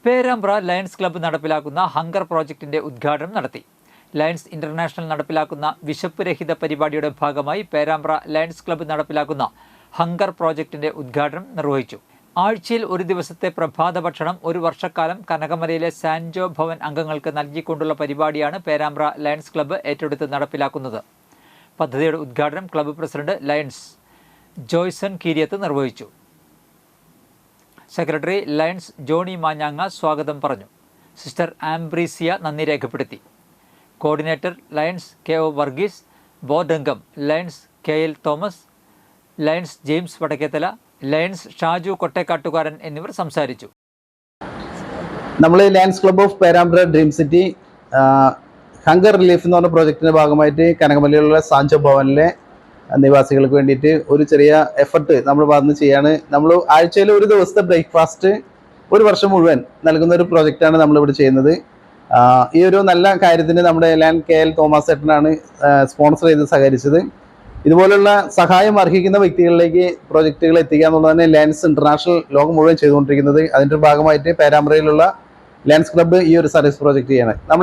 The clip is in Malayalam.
പേരാമ്പ്ര ലയൺസ് ക്ലബ്ബ് നടപ്പിലാക്കുന്ന ഹങ്കർ പ്രോജക്റ്റിന്റെ ഉദ്ഘാടനം നടത്തി. ലയൺസ് ഇന്റർനാഷണൽ നടപ്പിലാക്കുന്ന വിശപ്പ് രഹിത പരിപാടിയുടെ ഭാഗമായി പേരാമ്പ്ര ലയൺസ് ക്ലബ്ബ് നടപ്പിലാക്കുന്ന ഹങ്കർ പ്രോജക്റ്റിന്റെ ഉദ്ഘാടനം നിർവഹിച്ചു. ആഴ്ചയിൽ ഒരു ദിവസത്തെ പ്രഭാത ഭക്ഷണം ഒരു വർഷക്കാലം കനകമലയിലെ സാൻജോ ഭവൻ അംഗങ്ങൾക്ക് നൽകിക്കൊണ്ടുള്ള പരിപാടിയാണ് പേരാമ്പ്ര ലയൺസ് ക്ലബ്ബ് ഏറ്റെടുത്ത് നടപ്പിലാക്കുന്നത്. പദ്ധതിയുടെ ഉദ്ഘാടനം ക്ലബ്ബ് പ്രസിഡന്റ് ലയൺസ് ജോയ്സൺ കീരിയത്ത് നിർവഹിച്ചു. സെക്രട്ടറി ലയൺസ് ജോണി മാഞ്ഞാങ്ങ സ്വാഗതം പറഞ്ഞു. സിസ്റ്റർ ആംബ്രീസിയ നന്ദി രേഖപ്പെടുത്തി. Coordinator lions KO Varghese, board അംഗം lions KL Thomas, lions James Vadakkethala, lions Shaju Kottekkattukaran എന്നിവർ സംസാരിച്ചു. നമ്മൾ lions club of Perambra dream city hunger relief എന്ന് പറഞ്ഞ പ്രോജക്റ്റിൻ്റെ ഭാഗമായിട്ട് കനകമലയിലുള്ള സാൻജോ ഭവനിലെ നിവാസികൾക്ക് വേണ്ടിയിട്ട് ഒരു ചെറിയ എഫർട്ട് നമ്മൾ ഭാഗത്ത് ചെയ്യാണ്. നമ്മൾ ആഴ്ചയിൽ ഒരു ദിവസത്തെ ബ്രേക്ക്ഫാസ്റ്റ് ഒരു വർഷം മുഴുവൻ നൽകുന്ന ഒരു പ്രോജക്റ്റാണ് നമ്മളിവിടെ ചെയ്യുന്നത്. ഈ ഒരു നല്ല കാര്യത്തിന് നമ്മുടെ KL തോമസ് ചേട്ടനാണ് സ്പോൺസർ ചെയ്ത് സഹകരിച്ചത്. ഇതുപോലുള്ള സഹായം അർഹിക്കുന്ന വ്യക്തികളിലേക്ക് പ്രോജക്റ്റുകൾ എത്തിക്കുക എന്നുള്ളതാണ് ലയൺസ് ഇന്റർനാഷണൽ ലോകം മുഴുവൻ ചെയ്തുകൊണ്ടിരിക്കുന്നത്. അതിൻ്റെ ഭാഗമായിട്ട് പേരാമ്പ്രയിലുള്ള ലയൺസ് ക്ലബ്ബ് ഈ ഒരു സർവീസ് പ്രോജക്റ്റ് ചെയ്യാണ്. നമ്മൾ